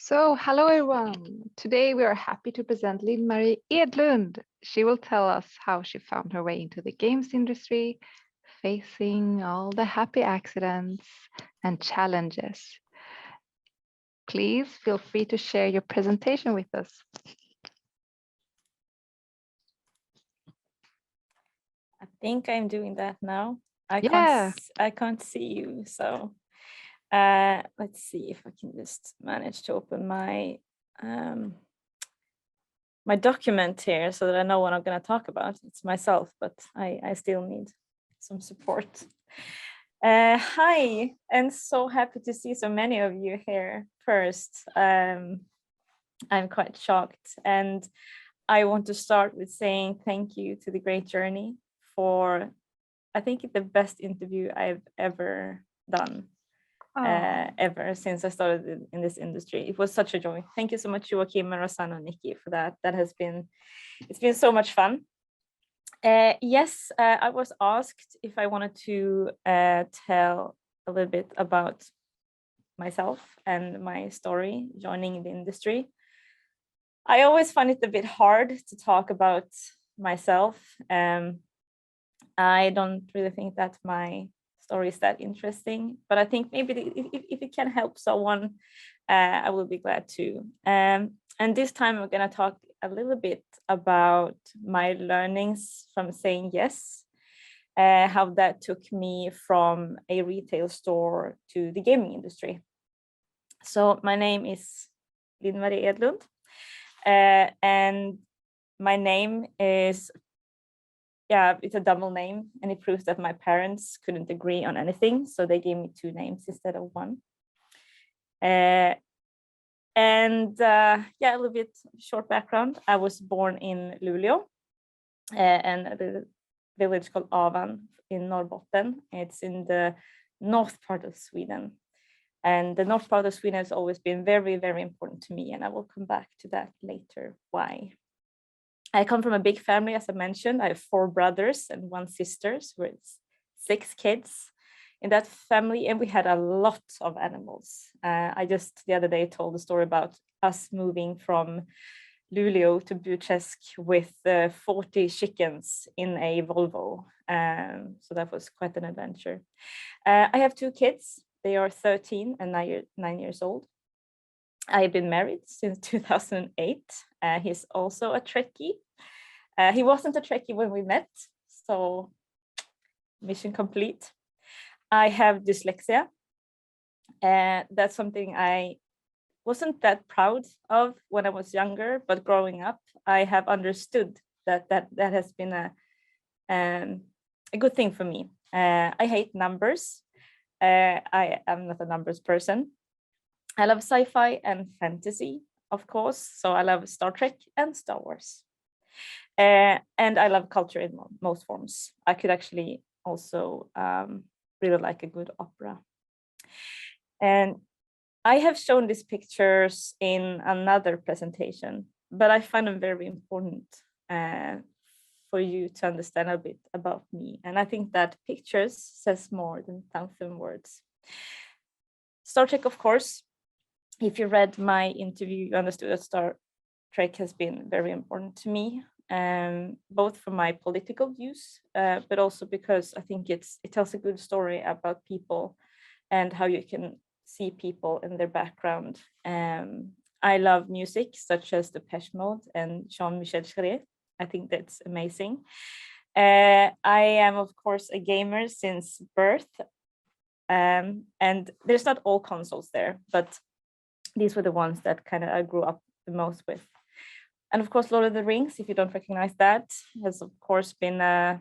Hello everyone. Today we are happy to present Linn-Marie Edlund. She will tell us how she found her way into the games industry, facing all the happy accidents and challenges. Please feel free to share your presentation with us. I think I'm doing that now. I can't see you, so let's see if I can just manage to open my my document here so that I know what I'm going to talk about. It's myself, but I still need some support. Hi, and so happy to see so many of you here. First, I'm quite shocked, and I want to start with saying thank you to the Great Journey for, I think, the best interview I've ever done. Ever since I started in this industry. It was such a joy. Thank you so much, Joachim and Rosanna and Niki, for that. It's been so much fun. Yes, I was asked if I wanted to tell a little bit about myself and my story joining the industry. I always find it a bit hard to talk about myself. I don't really think that my story is that interesting, but I think maybe if it can help someone, I will be glad to. And this time I'm going to talk a little bit about my learnings from saying yes, how that took me from a retail store to the gaming industry. So my name is Linn-Marie Edlund, and my name is, it's a double name, and it proves that my parents couldn't agree on anything, so they gave me two names instead of one. A little bit short background. I was born in Luleå, and a village called Avan in Norrbotten. It's in the north part of Sweden, and the north part of Sweden has always been very, very important to me, and I will come back to that later why. I come from a big family, as I mentioned. I have 4 brothers and 1 sister, so it's 6 kids in that family, and we had a lot of animals. I just the other day told a story about us moving from Luleå to Buczesk with 40 chickens in a Volvo. So that was quite an adventure. I have 2 kids. They are 13 and 9 years old. I have been married since 2008. He's also a Trekkie. He wasn't a Trekkie when we met, so mission complete. I have dyslexia. That's something I wasn't that proud of when I was younger, but growing up, I have understood that has been a good thing for me. I hate numbers. I am not a numbers person. I love sci-fi and fantasy, of course. So I love Star Trek and Star Wars. And I love culture in most forms. I could actually also really like a good opera. And I have shown these pictures in another presentation, but I find them very important for you to understand a bit about me. And I think that pictures says more than 1,000 words. Star Trek, of course. If you read my interview, you understood that Star Trek has been very important to me, both for my political views, but also because I think it tells a good story about people and how you can see people and their background. I love music such as Depeche Mode and Jean-Michel Jarre. I think that's amazing. I am, of course, a gamer since birth, and there's not all consoles there, but these were the ones that kind of I grew up the most with. And of course, Lord of the Rings, if you don't recognize that, has of course been a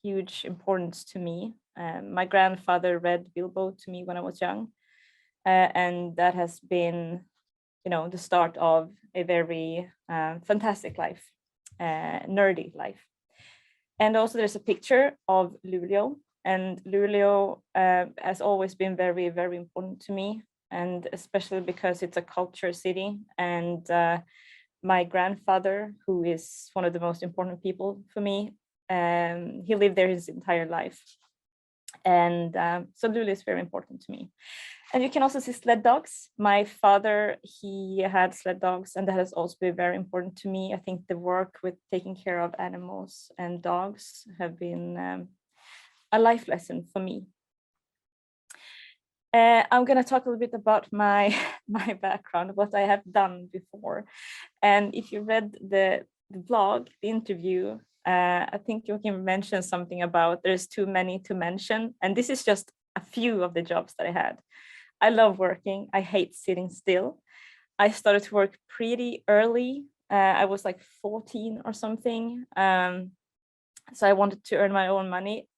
huge importance to me. My grandfather read Bilbo to me when I was young. And that has been, the start of a very fantastic life, nerdy life. And also there's a picture of Luleå, and Luleå has always been very, very important to me. And especially because it's a culture city, and my grandfather, who is one of the most important people for me, he lived there his entire life. And so Luleå is very important to me. And you can also see sled dogs. My father, he had sled dogs, and that has also been very important to me. I think the work with taking care of animals and dogs have been a life lesson for me. I'm going to talk a little bit about my background, what I have done before. And if you read the blog, the interview, I think Joachim mentioned something about there's too many to mention. And this is just a few of the jobs that I had. I love working. I hate sitting still. I started to work pretty early. I was like 14 or something. So I wanted to earn my own money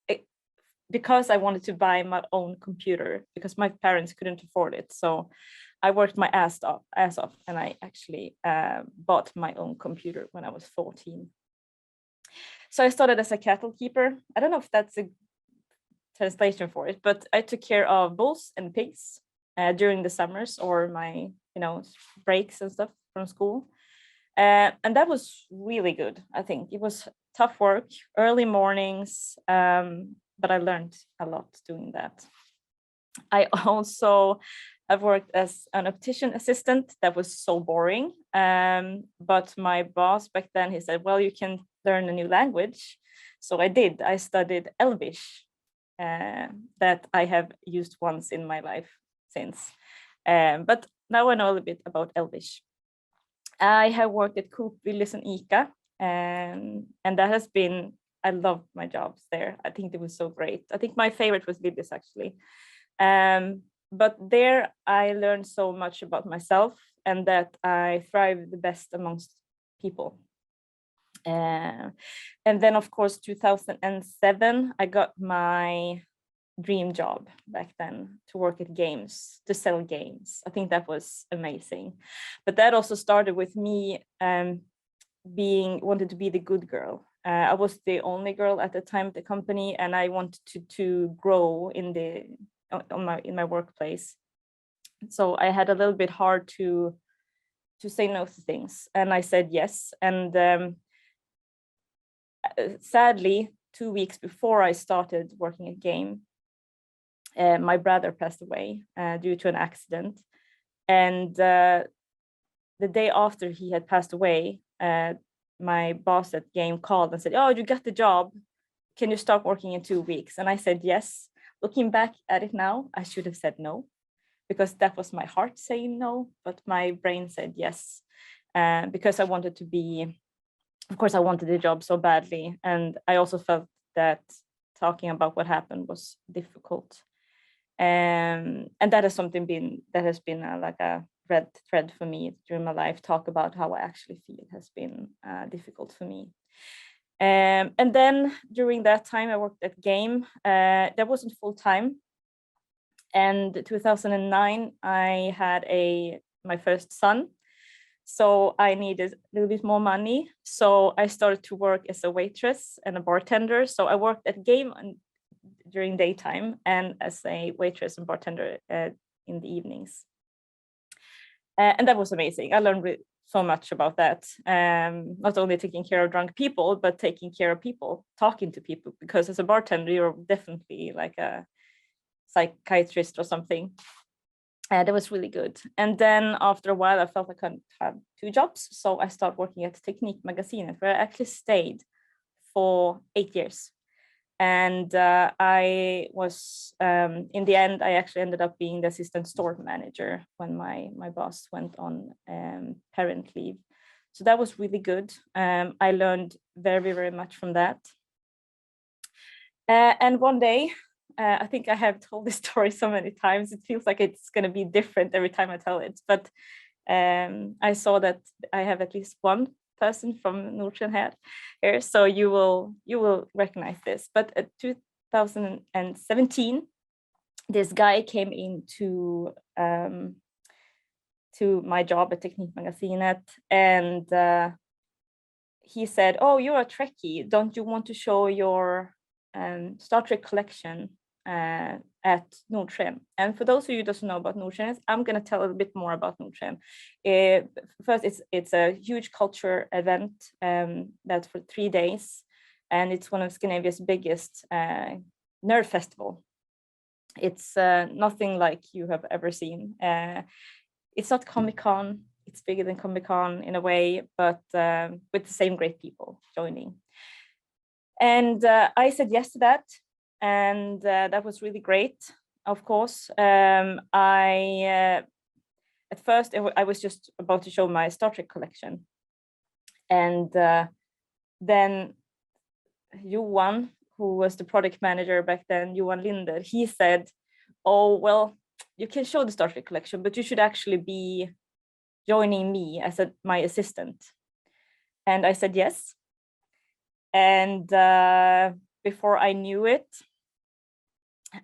because I wanted to buy my own computer because my parents couldn't afford it. So I worked my ass off and I actually bought my own computer when I was 14. So I started as a cattle keeper. I don't know if that's a translation for it, but I took care of bulls and pigs during the summers or my breaks and stuff from school. And that was really good. I think it was tough work, early mornings, but I learned a lot doing that. I also have worked as an optician assistant. That was so boring. But my boss back then, he said, well, you can learn a new language. So I did. I studied Elvish, that I have used once in my life since. But now I know a little bit about Elvish. I have worked at Coop, Willys and ICA, and that has been, I loved my jobs there. I think it was so great. I think my favorite was Willys actually. But there I learned so much about myself and that I thrive the best amongst people. And then of course, 2007, I got my dream job back then to work at games, to sell games. I think that was amazing. But that also started with me wanted to be the good girl. I was the only girl at the time at the company, and I wanted to grow in my workplace. So I had a little bit hard to say no to things, and I said yes. And sadly, 2 weeks before I started working at Game, my brother passed away due to an accident. And the day after he had passed away, my boss at Game called and said, oh, you got the job. Can you start working in 2 weeks? And I said, yes. Looking back at it now, I should have said no, because that was my heart saying no, but my brain said yes, because I wanted to be, of course, I wanted the job so badly. And I also felt that talking about what happened was difficult. And that has been like a red thread for me during my life. Talk about how I actually feel it has been difficult for me. And then during that time I worked at Game. That wasn't full time. And 2009 I had my first son. So I needed a little bit more money. So I started to work as a waitress and a bartender. So I worked at Game during daytime and as a waitress and bartender in the evenings. And that was amazing. I learned so much about that. Not only taking care of drunk people, but taking care of people, talking to people, because as a bartender, you're definitely like a psychiatrist or something. That was really good. And then after a while, I felt I couldn't have 2 jobs. So I started working at Teknikmagasinet, where I actually stayed for 8 years. And I was, in the end, I actually ended up being the assistant store manager when my boss went on parent leave. So that was really good. I learned very, very much from that. And one day, I think I have told this story so many times, it feels like it's going to be different every time I tell it. But I saw that I have at least one person from Nordtrend here, so you will recognize this. But at 2017, this guy came into to my job at Teknikmagasinet, and he said, "Oh, you're a Trekkie. Don't you want to show your Star Trek collection at Nordtrend?" And for those of you who doesn't know about Nordtrend, I'm going to tell a little bit more about Nordtrend. First, it's a huge culture event that's for 3 days, and it's one of Scandinavia's biggest nerd festival. It's nothing like you have ever seen. It's not Comic-Con. It's bigger than Comic-Con in a way, but with the same great people joining. And I said yes to that, and that was really great. Of course, at first I was just about to show my Star Trek collection, and then Johan, who was the product manager back then, Johan Linder, he said, "Oh well, you can show the Star Trek collection, but you should actually be joining me as my assistant." And I said yes. And before I knew it,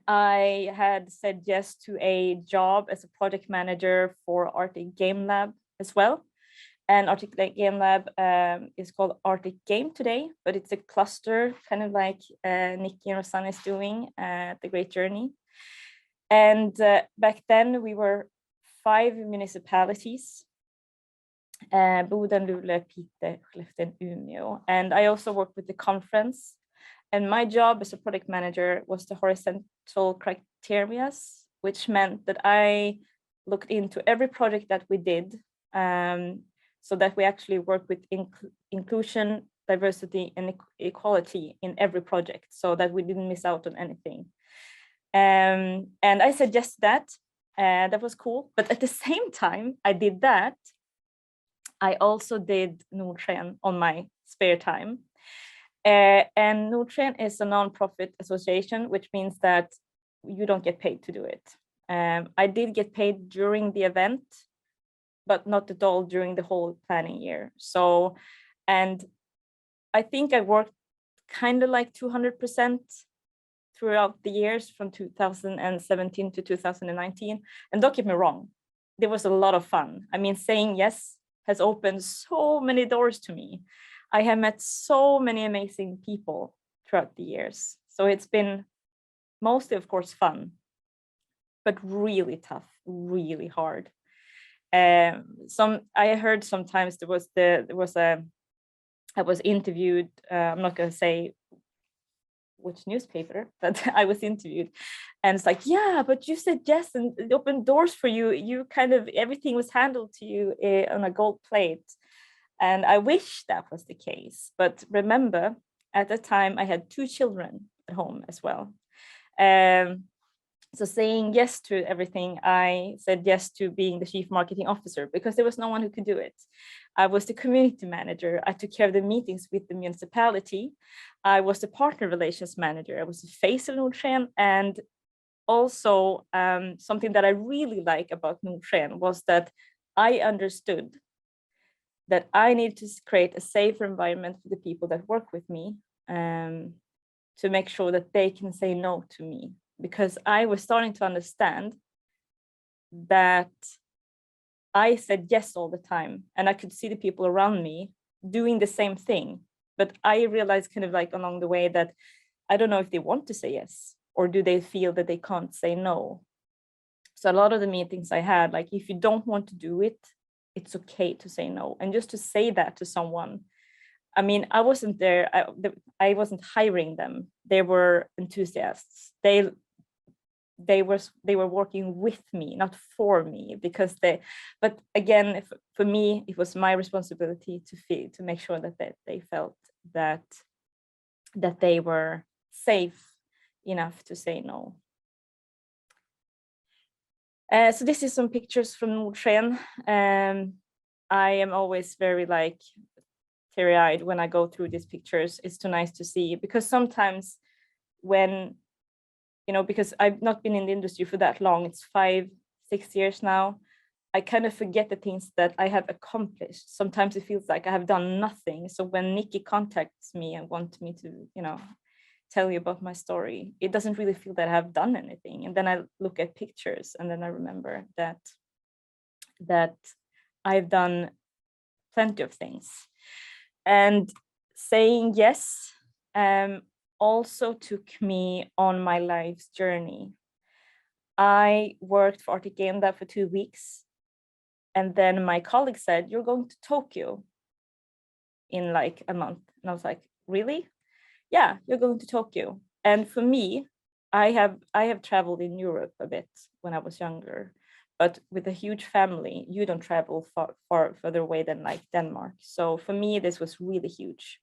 I had said yes to a job as a project manager for Arctic Game Lab as well. And Arctic Game Lab is called Arctic Game today, but it's a cluster, kind of like Niki and Rosie is doing at the Great Journey. And back then we were 5 municipalities, Boden, Luleå, Piteå, Skellefteå, and Umeå. And I also worked with the conference. And my job as a product manager was the horizontal criteria, which meant that I looked into every project that we did, so that we actually work with inclusion, diversity, and equality in every project, so that we didn't miss out on anything. And I said yes to that. That was cool. But at the same time I did that, I also did Nordsken on my spare time. And Nordsken is a non-profit association, which means that you don't get paid to do it. I did get paid during the event, but not at all during the whole planning year. So, and I think I worked kind of like 200% throughout the years from 2017 to 2019. And don't get me wrong, there was a lot of fun. I mean, saying yes has opened so many doors to me. I have met so many amazing people throughout the years. So it's been mostly, of course, fun, but really tough, really hard. I heard sometimes I was interviewed. I'm not going to say which newspaper, but I was interviewed, and it's like, yeah, but you said yes, and it opened doors for you. You kind of, everything was handled to you on a gold plate. And I wish that was the case. But remember, at the time, I had 2 children at home as well. So saying yes to everything, I said yes to being the chief marketing officer because there was no one who could do it. I was the community manager. I took care of the meetings with the municipality. I was the partner relations manager. I was the face of Nordsken. And also something that I really like about Nordsken was that I understood that I need to create a safer environment for the people that work with me, to make sure that they can say no to me, because I was starting to understand that I said yes all the time, and I could see the people around me doing the same thing. But I realized kind of like along the way that I don't know if they want to say yes, or do they feel that they can't say no. So a lot of the meetings I had, like, if you don't want to do it, it's okay to say no. And just to say that to someone, I mean, I wasn't there, I wasn't hiring them. They were enthusiasts. They were working with me, not for me, because but again, for me, it was my responsibility to make sure that they felt that they were safe enough to say no. So this is some pictures from Nordsken. I am always very like teary-eyed when I go through these pictures. It's too nice to see, because sometimes when, because I've not been in the industry for that long, it's 5-6 years now, I kind of forget the things that I have accomplished. Sometimes it feels like I have done nothing. So when Niki contacts me and wants me to, tell you about my story, it doesn't really feel that I have done anything. And then I look at pictures and then I remember that I've done plenty of things. And saying yes also took me on my life's journey. I worked for Arctic Game Lab for 2 weeks. And then my colleague said, "You're going to Tokyo in like a month." And I was like, "Really?" "Yeah, you're going to Tokyo." And for me, I have traveled in Europe a bit when I was younger, but with a huge family, you don't travel far further away than like Denmark. So for me, this was really huge.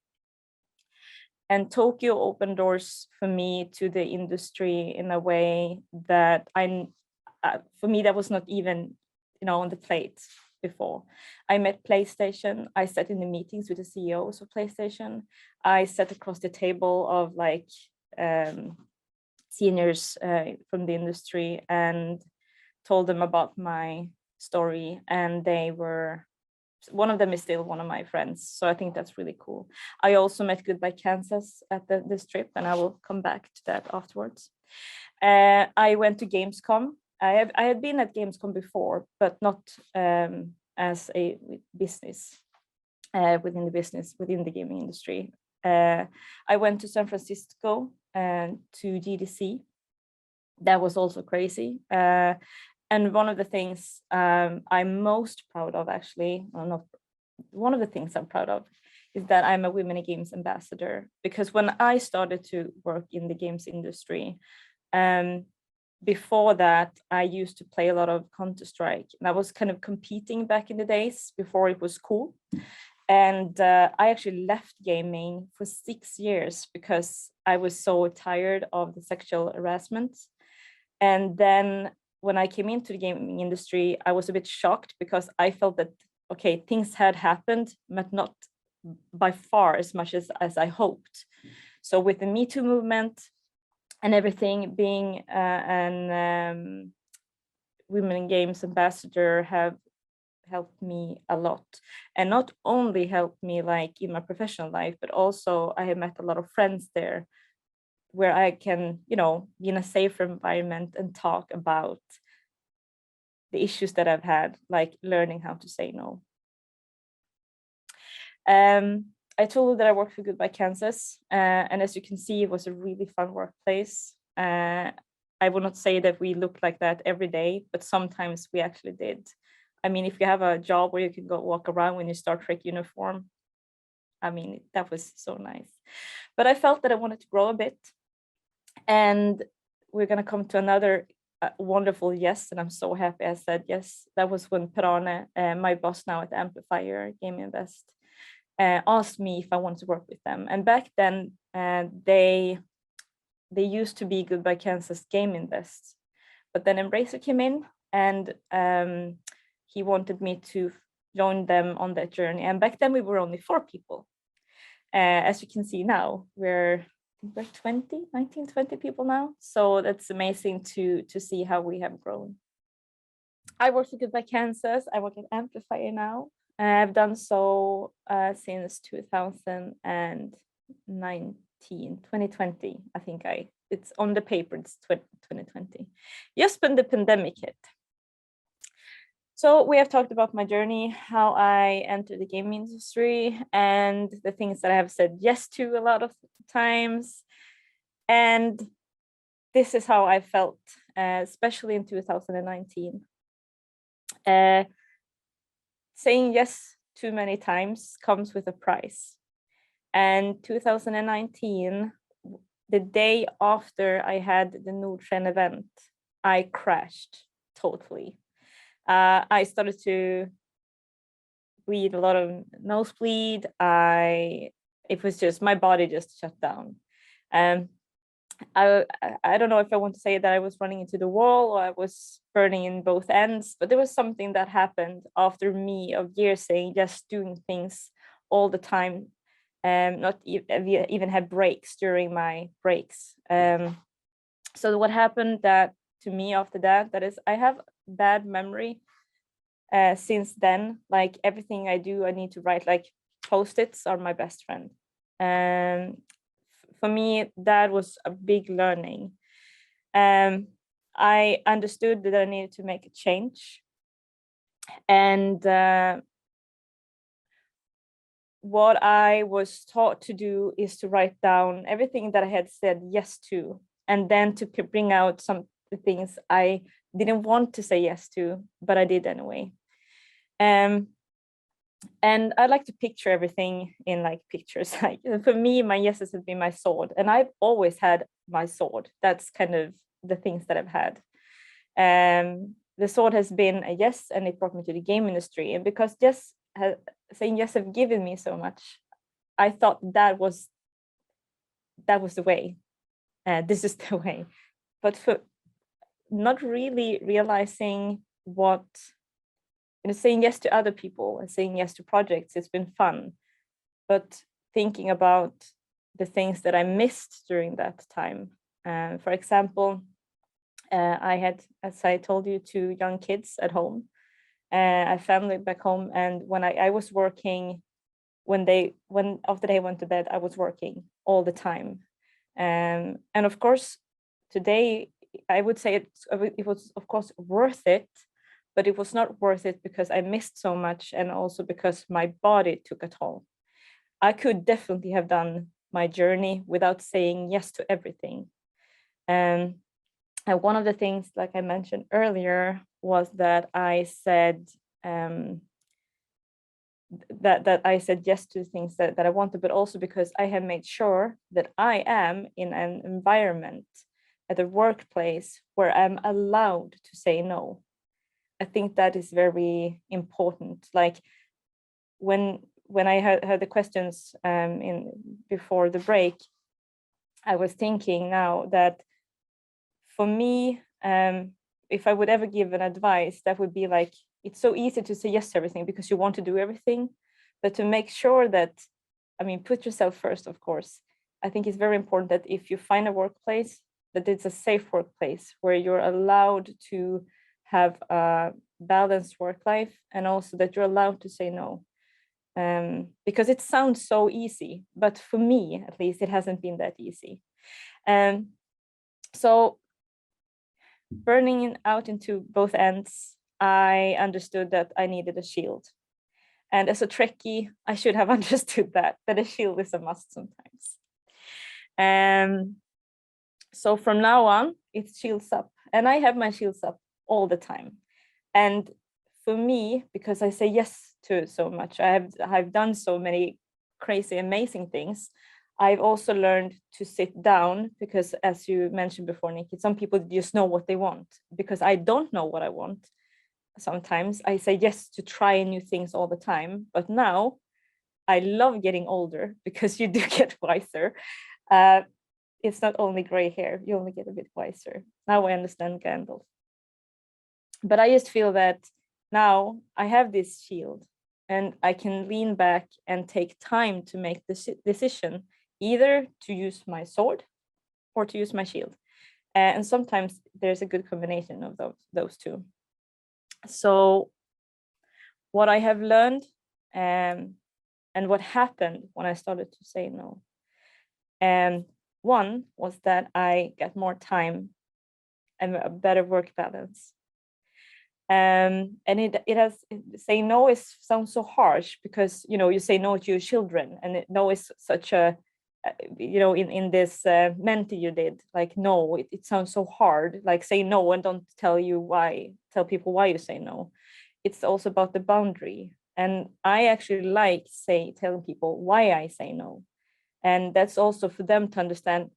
And Tokyo opened doors for me to the industry in a way that for me, that was not even, on the plate before. I met PlayStation. I sat in the meetings with the CEOs of PlayStation. I sat across the table of like seniors from the industry and told them about my story, and one of them is still one of my friends. So I think that's really cool. I also met Goodbye Kansas at this trip, and I will come back to that afterwards. I went to Gamescom. I had been at Gamescom before, but not as a business, within the gaming industry. I went to San Francisco and to GDC. That was also crazy. And one of the things I'm most proud of, actually, one of the things I'm proud of, is that I'm a Women in Games ambassador. Because when I started to work in the games industry, before that, I used to play a lot of Counter-Strike, and I was kind of competing back in the days before it was cool. And I actually left gaming for 6 years because I was so tired of the sexual harassment. And then when I came into the gaming industry, I was a bit shocked because I felt that, okay, things had happened, but not by far as much as I hoped. So with the Me Too movement and everything, being an Women in Games ambassador have helped me a lot, and not only helped me like in my professional life, but also I have met a lot of friends there where I can, be in a safer environment and talk about the issues that I've had, like learning how to say no. I told you that I worked for Goodbye Kansas, and as you can see, it was a really fun workplace. I will not say that we looked like that every day, but sometimes we actually did. I mean, if you have a job where you can go walk around in your Star Trek uniform, I mean, that was so nice. But I felt that I wanted to grow a bit. And we're going to come to another wonderful yes, and I'm so happy I said yes. That was when Per-Arne, my boss now at Amplifier Game Invest, asked me if I wanted to work with them. And back then, they used to be Goodbye Kansas Game Invest, but then Embracer came in, and he wanted me to join them on that journey. And back then we were only 4 people. As you can see now, we're 19-20 people now. So that's amazing to see how we have grown. I work for Goodbye Kansas. I work at Amplifier now. I've done so since 2020. I think it's on the paper, it's 2020. Just when the pandemic hit. So we have talked about my journey, how I entered the gaming industry, and the things that I have said yes to a lot of times. And this is how I felt, especially in 2019. Saying yes too many times comes with a price. And 2019, the day after I had the Nordsken event, I crashed totally. I started to bleed a lot of nosebleed. It was just, my body just shut down. I don't know if I want to say that I was running into the wall or I was burning in both ends, but there was something that happened after me of years saying yes, doing things all the time, not even had breaks during my breaks. So what happened that to me after that is I have bad memory since then. Like everything I do, I need to write, like post-its are my best friend. For me, that was a big learning. I understood that I needed to make a change. And what I was taught to do is to write down everything that I had said yes to, and then to bring out some things I didn't want to say yes to, but I did anyway. And I like to picture everything in like pictures. Like for me, my yeses have been my sword, and I've always had my sword. That's kind of the things that I've had. The sword has been a yes, and it brought me to the game industry. And because saying yes have given me so much, I thought that was the way. This is the way. But for not really realizing what, saying yes to other people and saying yes to projects, it's been fun. But thinking about the things that I missed during that time. For example, I had, as I told you, 2 young kids at home. I had family back home, and when I was working, when after they went to bed, I was working all the time. And of course, today I would say it was of course worth it, but it was not worth it because I missed so much, and also because my body took a toll. I could definitely have done my journey without saying yes to everything. And one of the things, like I mentioned earlier, was that I said that I said yes to things that I wanted, but also because I have made sure that I am in an environment at a workplace where I'm allowed to say no. I think that is very important. Like when I heard the questions in before the break, I was thinking now that for me, if I would ever give an advice, that would be like, it's so easy to say yes to everything because you want to do everything, but to make sure that, I mean, put yourself first, of course. I think it's very important that if you find a workplace, that it's a safe workplace where you're allowed to have a balanced work life, and also that you're allowed to say no. Because it sounds so easy, but for me, at least, it hasn't been that easy. So burning out into both ends, I understood that I needed a shield. And as a Trekkie, I should have understood that a shield is a must sometimes. So from now on, it's shields up. And I have my shields up all the time. And for me, because I say yes to it so much, I've done so many crazy, amazing things. I've also learned to sit down because, as you mentioned before, Niki, some people just know what they want. Because I don't know what I want. Sometimes I say yes to try new things all the time. But now I love getting older because you do get wiser. It's not only gray hair, you only get a bit wiser. Now I understand Gandalf. But I just feel that now I have this shield and I can lean back and take time to make the decision, either to use my sword or to use my shield. And sometimes there's a good combination of those two. So what I have learned and what happened when I started to say no. One was that I got more time and a better work balance. And it has, saying no sounds so harsh because, you say no to your children, and no is such a, in this mentee you did, like, no, it sounds so hard, like say no and don't tell people why you say no. It's also about the boundary. And I actually like telling people why I say no. And that's also for them to understand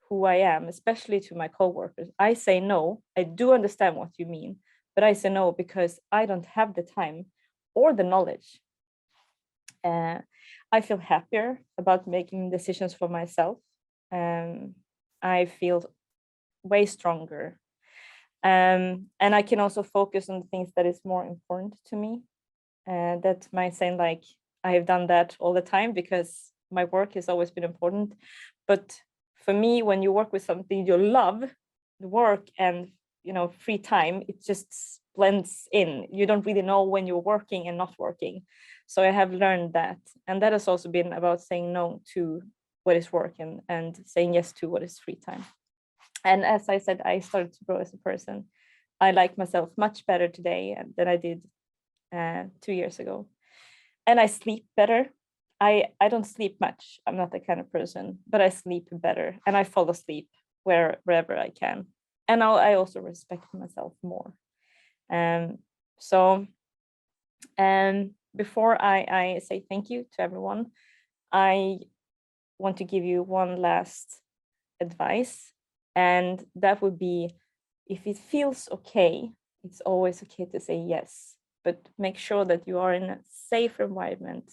who I am, especially to my coworkers. I say no, I do understand what you mean, but I say no because I don't have the time or the knowledge. I feel happier about making decisions for myself. I feel way stronger. And I can also focus on things that is more important to me. That might sound like I have done that all the time because my work has always been important. But for me, when you work with something you love, the work and free time, it just blends in. You don't really know when you're working and not working. So I have learned that. And that has also been about saying no to what is work and saying yes to what is free time. And as I said, I started to grow as a person. I like myself much better today than I did 2 years ago. And I sleep better. I don't sleep much. I'm not that kind of person, but I sleep better and I fall asleep wherever I can. And now I also respect myself more. before I say thank you to everyone, I want to give you one last advice, and that would be, if it feels okay, it's always okay to say yes, but make sure that you are in a safe environment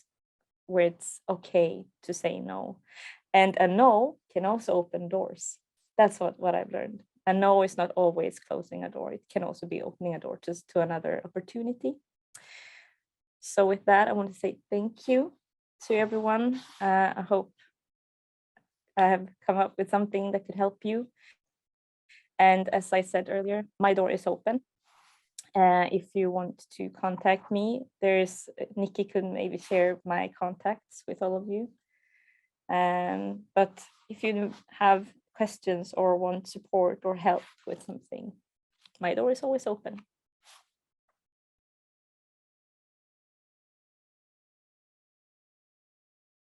where it's okay to say no. And a no can also open doors. That's what I've learned. A no is not always closing a door. It can also be opening a door just to another opportunity. So with that, I want to say thank you to everyone. I hope I have come up with something that could help you. And as I said earlier, my door is open. If you want to contact me, there's Niki could maybe share my contacts with all of you. But if you have questions or want support or help with something, my door is always open.